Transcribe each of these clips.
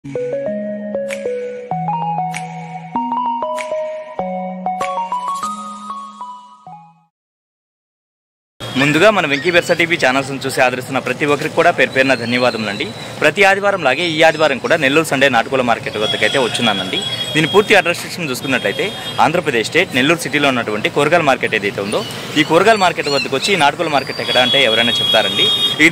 ముందుగా మన Venky బెర్సా TV channels చూసి ఆదరిస్తున్న ప్రతి ఒక్కరికి కూడా పేరున ధన్యవాదములండి. ప్రతి ఆదివారం లాగే ఈ ఆదివారం కూడా నెల్లూరు సండే నాటుకోల మార్కెట్ వద్దకైతే వచ్చున్నానండి. దీని పూర్తి అడ్రస్ చూసుకున్నట్లయితే ఆంధ్రప్రదేశ్ స్టేట్ నెల్లూరు సిటీలో ఉన్నటువంటి కూరగాయల మార్కెట్ ఏదైతే ఉందో ఈ కూరగాయల మార్కెట్ వద్దకు వచ్చి ఈ నాటుకోల మార్కెట్ ఎక్కడ అంటే ఎవరైనా చెప్తారండి.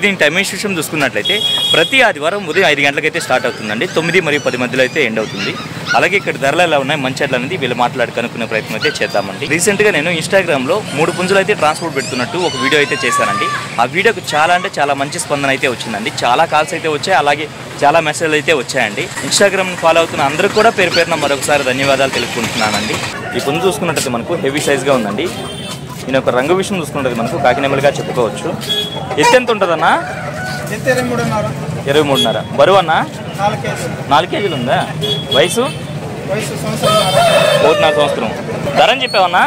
దీని టైమింగ్ విషయం చూసుకున్నట్లయితే ప్రతి ఆదివారం ఉదయం 5 గంటలకైతే స్టార్ట్ అవుతుందండి. 9 మరియు 10 మధ్యలో అయితే ఎండ్ అవుతుంది. అలాగే ఇక్కడ ధరలు ఎలా ఉన్నాయి మంచి ఎట్లా అనేది వీళ్ళు మాట్లాడి కనుక్కునే ప్రయత్నం అయితే చేద్దామండి. రీసెంట్గా నేను ఇన్స్టాగ్రామ్లో 3 పుంజులు అయితే ట్రాన్స్పోర్ట్ పెడుతున్నట్టు ఒక వీడియో అయితే చేశానండి. ఆ వీడియోకి చాలా అంటే చాలా మంచి స్పందన అయితే వచ్చిందండి. చాలా కాల్స్ అయితే వచ్చాయి, అలాగే చాలా మెసేజ్లు అయితే వచ్చాయండి. ఇన్స్టాగ్రామ్ని ఫాలో అవుతున్న అందరికీ కూడా పేరున మరొకసారి ధన్యవాదాలు తెలుపుకుంటున్నానండి. ఈ పుంజు చూసుకున్నట్టయితే మనకు హెవీ సైజ్గా ఉందండి. నేను ఒక రంగు విషయం చూసుకున్నది మనకు కాకినెమలుగా చెప్పుకోవచ్చు. ఎత్తు ఎంత ఉంటుందన్నా? 23.5. బరువు అన్నా 4 కేజీలు ఉందా? వయసు 1.5 సంవత్సరం. ధర అని చెప్పావన్నా?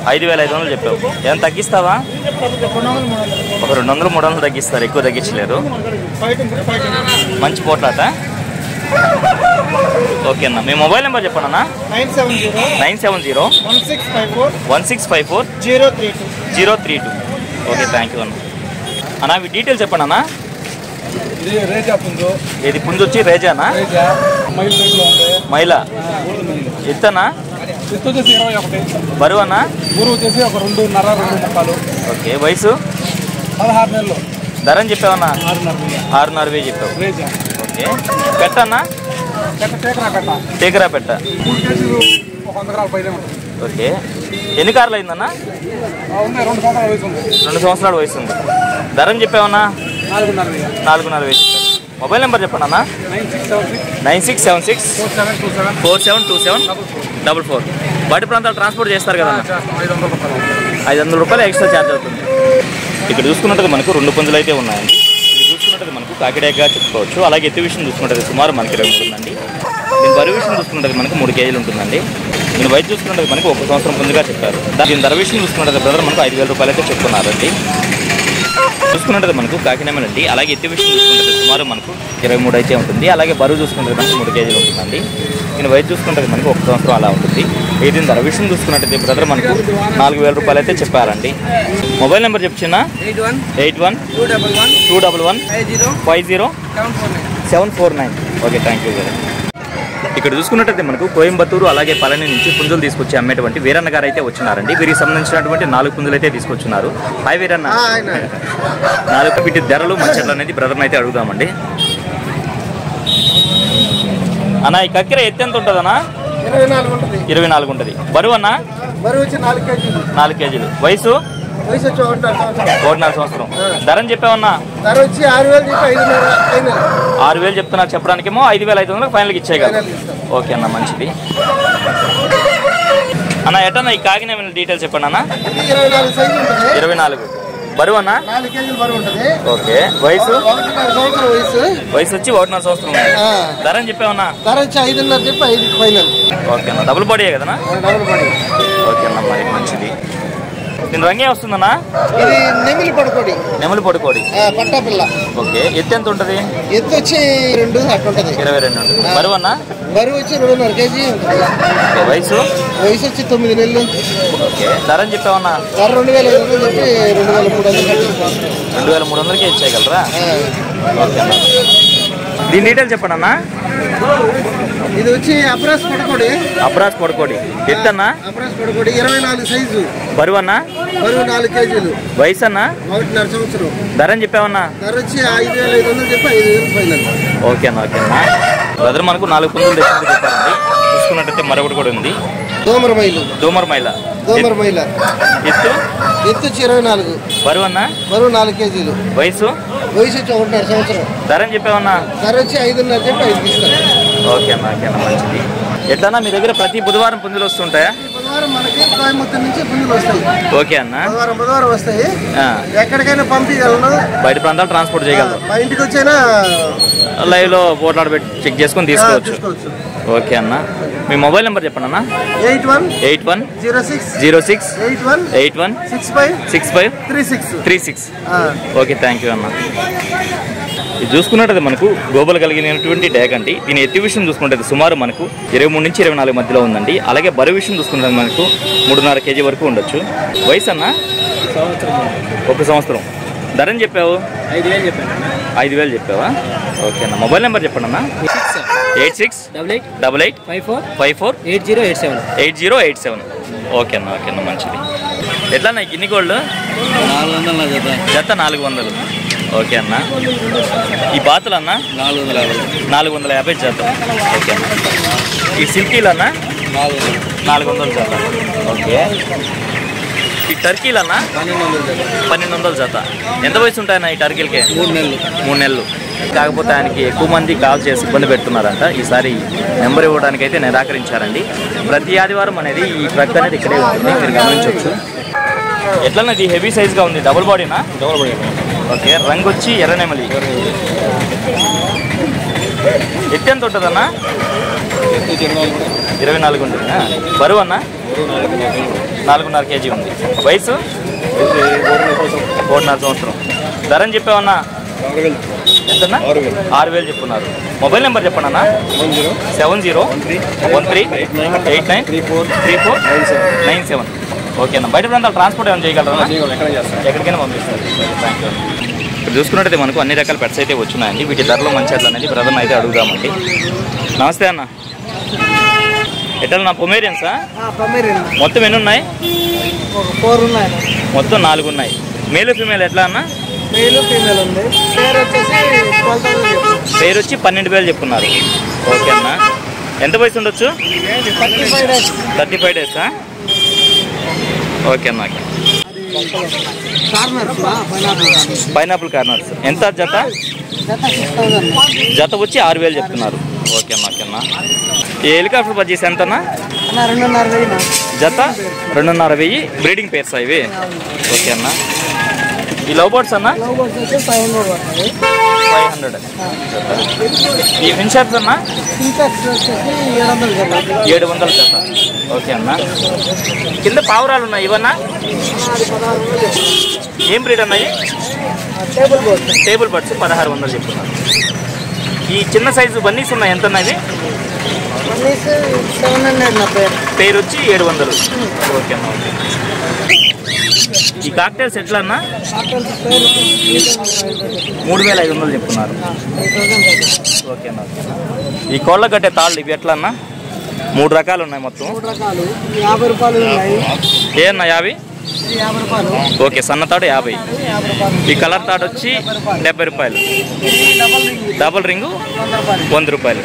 5,500 చెప్పావు. ఏమైనా తగ్గిస్తావా? ఒక 200-300 తగ్గిస్తారు, ఎక్కువ తగ్గించలేరు. మంచి పోట్లాట. ఓకే అన్న, మీ మొబైల్ నెంబర్ చెప్పండి అన్న. 970-1654-032. ఓకే, థ్యాంక్ యూ అన్న. అన్న మీ డీటెయిల్స్ చెప్పండి అన్న. ఇది పుంజు వచ్చి రేజానా? మైలా. ఎత్తనా? బరువు అన్న? ఓకే, వయసు? 16 నెలలు. ధర అని చెప్పావన్నా? 6.5 చెప్పావు. ఓకే, పెట్టన్నా? టేకరా పెట్ట. ఓకే, ఎన్ని కార్లు అయిందన్నా? 2 సంవత్సరాల వయసు ఉంది. ధర అని చెప్పావన్నా? 4.5 చెప్పావు. మొబైల్ నెంబర్ చెప్పండి అన్న. 9676-472744. బయట ప్రాంతాలు ట్రాన్స్పోర్ట్ చేస్తారు కదా? 500 రూపాయలు ఎక్స్ట్రా ఛార్జ్ అవుతుంది. ఇక్కడ చూసుకున్నట్టుగా మనకు 2 పుంజులు అయితే ఉన్నాయండి. ఇది చూసుకున్నట్టుగా మనకు కాకిడాగా చెప్పుకోవచ్చు. అలాగే ఎత్తు విషయం చూసుకున్నట్టుగా సుమారు మనకి 20 ఉంటుందండి. దీని బరువు విషయం చూసుకున్నట్టుగా మనకు 3 కేజీలు ఉంటుందండి. దీని వయసు చూసుకున్నట్టుగా మనకు 1 సంవత్సరం పుంజుగా చెప్పారు. దీని ధర విషయం చూసుకున్నట్టుగా బ్రదర్ మనకు 5,000 రూపాయలు అయితే చెప్తున్నారండి. చూసుకున్నట్టు మనకు కాకినామలండి. అలాగే ఎత్తి విషయం చూసుకుంటే సుమారు మనకు 23 అయితే ఉంటుంది. అలాగే బరువు చూసుకుంటే మనకు 3 కేజీలు ఉంటుందండి. దీని వయసు చూసుకుంటే మనకు 1 సంవత్సరం అలా ఉంటుంది. దీని ధర విషయం చూసుకున్నట్టయితే బ్రదర్ మనకు 4,000 రూపాయలు అయితే చెప్పారండి. మొబైల్ నెంబర్ చెప్పినా? 81-211-50-749. Okay, thank you sir. ఇక్కడ చూసుకున్నట్టయితే మనకు కోయంబత్తూరు అలాగే పళని నుంచి పుంజులు తీసుకొచ్చి అమ్మేటువంటి వీరన్న గారు అయితే వచ్చినారండి. వీరికి సంబంధించినటువంటి 4 పుంజులు అయితే తీసుకొచ్చున్నారు. హాయ్ వీరన్న. 4 వీటి ధరలు మంచిట్లు అనేది బ్రదర్ని అయితే అడుగుదామండి. అన్న ఈ కక్కెర ఎత్తు ఎంత ఉంటుంది అన్న? 24 ఉంటుంది. బరువు అన్న? బరువు వచ్చి 4 కేజీలు. వయసు? 1.5 సంవత్సరం. ధర అని చెప్పావన్నా? ధర వచ్చి 6,000 చెప్తున్నారు. చెప్పడానికేమో 5,500 ఫైనల్కి ఇచ్చేయగలరు. ఓకే అన్న, మంచిది అన్న. ఎట్టన్నా ఈ కాకినాడ డీటెయిల్స్ చెప్పండి అన్న. 24. బరువు అన్న? 4 కేజీలు బరువు ఉంటుంది. ఓకే, వయసు? 1.5 సంవత్సరం వయసు వచ్చి 1.5 సంవత్సరం. ధర అని చెప్పావన్నా? ధర వచ్చి 5.5 చెప్పి 5 ఫైనల్. ఓకే అన్న, డబుల్ బాడీయే కదన్నా? Double body. ఓకే అన్న, మరి మంచిది. దీని రంగే వస్తుందన్నా? ఇది నెమిలి పడుకోడి. నెమలి పొడుకోడి పట్టా పిల్ల. ఓకే, ఎత్తు ఎంత ఉంటుంది? ఎత్తు వచ్చి 2 అట్లా ఉంటుంది. 22 ఉంటుంది. బరువు అన్న? బరువు వచ్చి 2.5 కేజీ ఉంటుంది. ఓకే, వయసు? వయసు వచ్చి 9 నెలలు. ఓకే, ధర అని చెప్పావన్నా? ధర 2,500 చెప్పి 2,300. 2,300కే ఇచ్చేయగలరా? ఓకే అన్న. దీని డీటెయిల్స్ చెప్పండి అన్న. ఇది వచ్చి అబ్రాస్ పడుకోడి. అబ్రాస్ పడుకోడి. ఎత్తు అన్న? అబ్రాస్ పడుకోడి 24 సైజు. బరువు అన్న? బరువు 4 కేజీలు. వయసు అన్న? 1.5 సంవత్సరం. ధర అని చెప్పావన్నా? ధర వచ్చి 5,500 చెప్పి 5,000 ఫైనల్. ఓకే అన్న, ఓకే అన్న. బ్రదర్ మనకు 4 పుంజులు తెచ్చింది చెప్పారండి. చూసుకున్నట్టయితే మరొకటి కూడా ఉంది. దోమర మైలు. ఎత్తు? ఎత్తు వచ్చి 24. బరువు అన్న? బరువు 4 కేజీలు. వయసు? వయసు వచ్చి 1.5 సంవత్సరం. ధర అని చెప్పావన్నా? ధర వచ్చి 5.5 చెప్పి 5 ఇస్తారు. ఓకే అన్న, ఓకే అన్న, మంచిది. ఎట్లన్నా మీ దగ్గర ప్రతి బుధవారం పుంజులు వస్తుంటాయా? బుధవారం మనకి కోయంబత్తూరు నుంచి పుంజులు వస్తాయి. ఓకే అన్న, బుధవారం వస్తాయి. ఎక్కడికైనా పంపించగలను. బయట ప్రాంతాలు ట్రాన్స్పోర్ట్ చేయగలరు. మా ఇంటికి వచ్చైనా లైవ్ లో పోట్లాడ పెట్టి చెక్ చేసుకొని తీసుకోవచ్చు. ఓకే అన్న, మీ మొబైల్ నెంబర్ చెప్పండి అన్న. 81-06-81-81-65-36. ఓకే, థ్యాంక్ యూ అన్న. ఇది చూసుకున్నట్టయితే మనకు గోబలు కలిగినటువంటి డ్యాగ్ అండి. దీని ఎత్తి విషయం చూసుకుంటే సుమారు మనకు 23 నుంచి 24 మధ్యలో ఉందండి. అలాగే బరువు విషయం చూసుకుంటే మనకు 3.5 kg వరకు ఉండొచ్చు. వయసు అన్న 1 సంవత్సరం. ధర అని చెప్పావు? 5,000 చెప్పాను. 5,000 చెప్పావా? ఓకే అన్న. మొబైల్ నెంబర్ చెప్పండి అన్న. 8688548087. 8087. ఓకే అన్న. ఓకే అన్న, మంచిది. ఎట్లా అన్న గిన్ని గోల్డ్? 400 జత 400. ఓకే అన్న. ఈ బాతులు అన్న 450 జత. ఓకే అన్న. ఈ సిల్కీలు అన్న 400 జత. ఓకే. ఈ టర్కీలు అన్న 1200 జత. ఎంత వయసు ఉంటాయన్న ఈ టర్కీలకి? 3 నెలలు. కాకపోతే ఆయనకి ఎక్కువ మంది కాల్ చేసి ఇబ్బంది పెడుతున్నారంట. ఈసారి నెంబర్ ఇవ్వడానికి అయితే నిరాకరించారండి. ప్రతి ఆదివారం అనేది ఈ ట్రక్ అనేది ఇక్కడే ఉంటుంది, మీరు గమనించవచ్చు. ఎట్లన్నా ఇది హెవీ సైజ్గా ఉంది. డబుల్ బాడీనా? Double body. ఓకే. రంగు వచ్చి ఎర్రనెమలి. ఎత్తి ఎంత ఉంటుందన్నా? 24 ఉంటుందా? బరువు అన్న 4.5 kg ఉంది. వయసు 1.5 సంవత్సరం. ధర అని చెప్పావన్నా? ఎంతన్నా? 6,000 చెప్పున్నారు. మొబైల్ నెంబర్ చెప్పండి అన్న. 7013893497. ఓకే అన్న. బయట ప్రాంతాలు ట్రాన్స్పోర్ట్ ఏమైనా చేయగలరా? ఎక్కడికైనా పంపిస్తారు. Thank you. ఇక్కడ చూసుకున్నట్టయితే మనకు అన్ని రకాల పెట్స్ అయితే వచ్చున్నాయండి. వీటి ధరలు మంచి అట్లా అనేది బ్రదర్ని అయితే అడుగుదామండి. నమస్తే అన్న. ఎట్లా నా పొమేరియన్సా? మొత్తం ఎన్ని ఉన్నాయి? 4 ఉన్నాయి. మొత్తం 4 ఉన్నాయి. మేలు ఫీమేల్ ఎట్లా అన్న? మేలు ఫీమేల్ ఉంది. పేరు వచ్చి 12,000 చెప్పున్నారు. ఓకే అన్న. ఎంత వయసు ఉండొచ్చు? 35 డేసా? ఓకే అన్న. పైనాపిల్ కార్నర్స్ ఎంత జత? జత వచ్చి 6,000 చెప్తున్నారు. ఓకే అన్న. ఓకే అన్న. ఈ హెలికాప్టర్ బడ్జెస్ ఎంతన్నా? 2,500 జత 2,500. బ్రీడింగ్ పేర్స్ ఇవి. ఓకే అన్న. ఈ లవ్ బర్డ్స్ అన్న 500. ఈ ఫిన్షర్స్ అన్న 700 జత. ఓకే అన్న. కింద పావురాలు ఉన్నాయి ఇవన్నా? ఏం బ్రీడ్ అన్నాయి? టేబుల్ బర్డ్స్ 1,600 చెప్తున్నారు. ఈ చిన్న సైజు బన్నీస్ ఉన్నాయి ఎంత ఉన్నాయి? పేరు వచ్చి 700. ఓకే అన్న. ఓకే. ఈ కాక్టైల్స్ ఎట్లా అన్న? 3,500 చెప్తున్నారు. ఓకే అన్న. ఈ కోళ్ళ గట్టే తాళ్ళు ఇవి ఎట్లా అన్న? 3 రకాలు ఉన్నాయి మొత్తం. 50 రూపాయలు ఉన్నాయి. ఏ అన్న 50? ఓకే. సన్న తాడు 50. ఈ కలర్ తాడు వచ్చి 70 రూపాయలు. డబుల్ రింగు 100 రూపాయలు.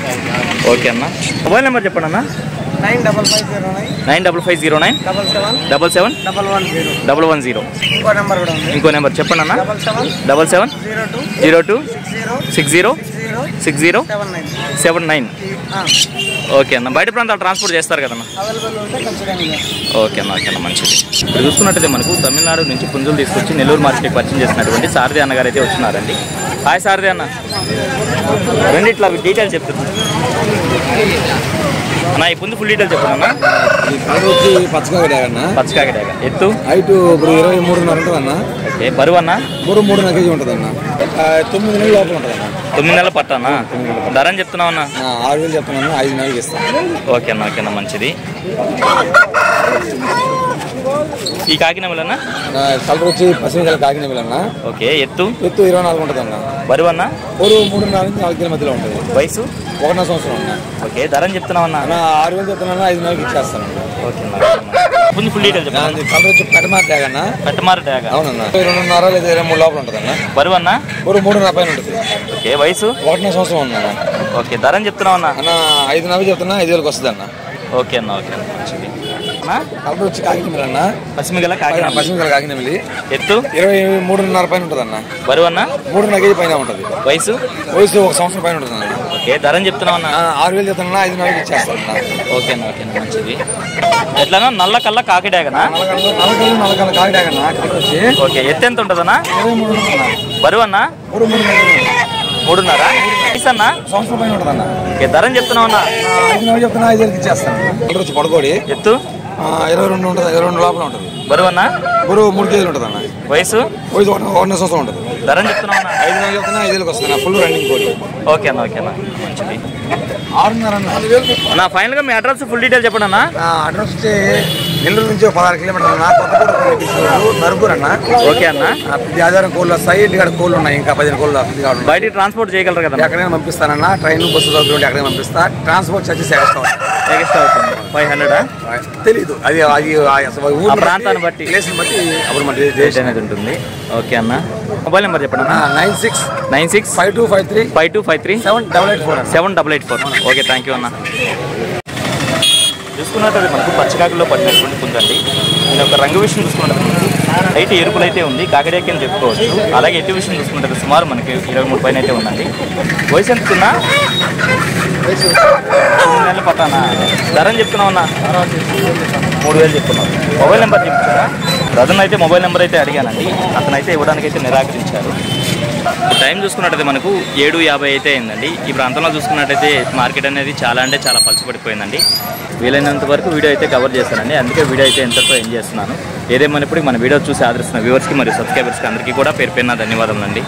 ఓకే అన్న. మొబైల్ నెంబర్ చెప్పండి అన్న. 95509 77 110. ఇంకో నెంబర్ చెప్పండి అన్న. 7702606079. ఓకే అన్న. బయట ప్రాంతాలు ట్రాన్స్పోర్ట్ చేస్తారు కదన్నా? ఓకే అన్న. ఓకే అన్న, మంచిది. ఇప్పుడు చూసుకున్నట్టయితే మనకు తమిళనాడు నుంచి పుంజులు తీసుకొచ్చి నెల్లూరు మార్కెట్కి పరిచయం చేసినటువంటి సారథి అన్నగారు అయితే వచ్చినారండి. హాయ్ సారథి అన్న. రెండిట్లా డీటెయిల్స్ చెప్తున్నా అన్న. ఈ పుంజు ఫుల్ డీటెయిల్ చెప్పండి అన్న. పచ్చకాగడాగ. ఎత్తు హైటు 23.5 ఉంటుంది అన్న. ఓకే. బరువు అన్న 3.5 kg ఉంటుంది అన్న. 9 నెలల లోపల ఉంటుంది అన్న. 9 నెలల పట్టానా? ధర అని చెప్తున్నావు అన్న? 6,000 చెప్తున్నాను. 5 నెలలకి ఇస్తాను. ఓకే అన్న. ఓకే అన్న, మంచిది. ఈ కాకినెమలన్నా? కలర్ వచ్చి పసిమిగల కాకినెమలన్నా. ఓకే. ఎత్తు 24 ఉంటుంది అన్న. బరువు అన్న? 3.5 నుంచి 4 kg మధ్యలో ఉంటుంది. వయసు 1.5 సంవత్సరం అన్న. ఓకే. ధర అని చెప్తున్నావు అన్న? 6,000 చెప్తున్నాను. 5 నెలలకి ఇచ్చేస్తాను. ఓకే అన్న. ముందు ఫుల్ డీటెయిల్ చెప్పండి. కలర్ వచ్చి పెట్టమార్ డ్యాగ్ అన్న. పెట్టమార్ డ్యాగ్. అవునన్న. 2.5 లేదా 23 లోపల ఉంటుంది అన్న. బరువు అన్న? 3.5 పైన ఉంటుంది. ఓకే. వయసు 1.5 సంవత్సరం ఉందన్న. ఓకే. ధర అని చెప్తున్నావు అన్న? 5 నెలలు చెప్తున్నా. 5,000కి వస్తుంది అన్న. ఓకే అన్న. ఓకే అన్న, మంచిది. కలర్ వచ్చి కాకినెమలి అన్న. పసిమిగల కాకినెమలి. ఎత్తు 23.5 పైన ఉంటుంది అన్న. బరువు అన్న? 3.5 kg పైన ఉంటుంది. వయసు 1 సంవత్సరం పైన ఉంటుంది అన్న. ఓకే. ధర అని చెప్తున్నావు అన్న? 6,000 చెప్తున్నా. 5 నెలలకి ఇచ్చేస్తాను అన్న. ఓకే అన్న. ఓకే అన్న, మంచిది. ఎట్లన్నా నల్ల కళ్ళ కాకిడాగనా? నల్లకల్ల కాకిడాగ అన్న. ఓకే. ఎత్తు ఎంత ఉంటుంది అన్న? 23 బరువు అన్న? 3.5. వయసు అన్న? సంవత్సరం పైన ఉంటుంది అన్న. ఓకే. ధర అని చెప్తున్నావు అన్న? 5 నెలలు చెప్తున్నా. 5,000కి ఇచ్చేస్తాను. కలర్ వచ్చి పడుకోడి. ఎత్తు 22 ఉంటుంది, 22 లోపల ఉంటుంది. బరువు అన్న? బరువు 3 కేజీలు ఉంటుంది అన్న. వయసు? వయసు 1 సంవత్సరం ఉంటుంది. ధర చెప్తున్నావు అన్న? 5 నెలలు చెప్తున్నా, 5 వేలకు వస్తుంది. ఫుల్ రన్నింగ్ కోడి. ఓకే అన్న, ఓకే అన్న, మంచిది. 6.5 అన్న. నా ఫైనల్గా మీ అడ్రస్ ఫుల్ డీటెయిల్ చెప్పండి అన్న. అడ్రస్ వచ్చి నెల్లూరు నుంచి 16 కిలోమీటర్లు అన్న. కొత్తపూడి నరుపూర్ అన్న. ఓకే అన్న. ప్రతి ఆధారం కోళ్ళు వస్తాయి. ఇంటికాడ కోళ్ళు ఉన్నాయి, ఇంకా 15 కోళ్ళు బయటికి ట్రాన్స్పోర్ట్ చేయగలరు కదా? ఎక్కడైనా పంపిస్తానన్నా. ట్రైన్ బస్సు సౌకర్యం ఎక్కడైనా పంపిస్తా. ట్రాన్స్పోర్ట్ చార్జెస్ ఎక్స్ట్రా అవుతుంది. 500 తెలీదు, అది ఆ ప్రాంతాన్ని బట్టి ప్లేస్ని బట్టి అప్పుడు మన రేట్ అనేది ఉంటుంది. ఓకే అన్న, మొబైల్ నెంబర్ చెప్పండి అన్న. 96 5253 5253 7884 7884. ఓకే, థ్యాంక్ యూ అన్న. చూసుకున్నట్టు మనకు పచ్చకాకుల్లో పడినటువంటి పుంజండి. నేను ఒక రంగు విషయం చూసుకున్నట్టు హైట్ ఎరుపులు అయితే ఉంది, కాకడేకి అని చెప్పుకోవచ్చు. అలాగే ఎట్టి విషయం చూసుకుంటే సుమారు మనకి 23 పైన అయితే ఉందండి. వయసు ఎంత ఉన్నా? 9 నెలలు పట్టానా? ధర అని చెప్తున్నావు అన్న? 3000 చెప్తున్నావు. మొబైల్ నెంబర్ చెప్తున్నా. ప్రజెంట్ అయితే మొబైల్ నెంబర్ అయితే అడిగానండి, అతనైతే ఇవ్వడానికైతే నిరాకరించారు. టైం చూసుకున్నట్టయితే మనకు 7:50 అయితే అయిందండి. ఈ ప్రాంతంలో చూసుకున్నట్టయితే మార్కెట్ అనేది చాలా అంటే చాలా పలచబడిపోయిందండి. వీలైనంత వరకు వీడియో అయితే కవర్ చేశానండి, అందుకే వీడియో అయితే ఎంతతో ఎంజాయ్ చేస్తున్నాను. ఏదేమైనప్పుడు మన వీడియో చూసి ఆదరిస్తున్న వ్యూవర్స్కి మరియు సబ్స్క్రైబర్స్కి అందరికీ కూడా పేరు పేరున ధన్యవాదములండి.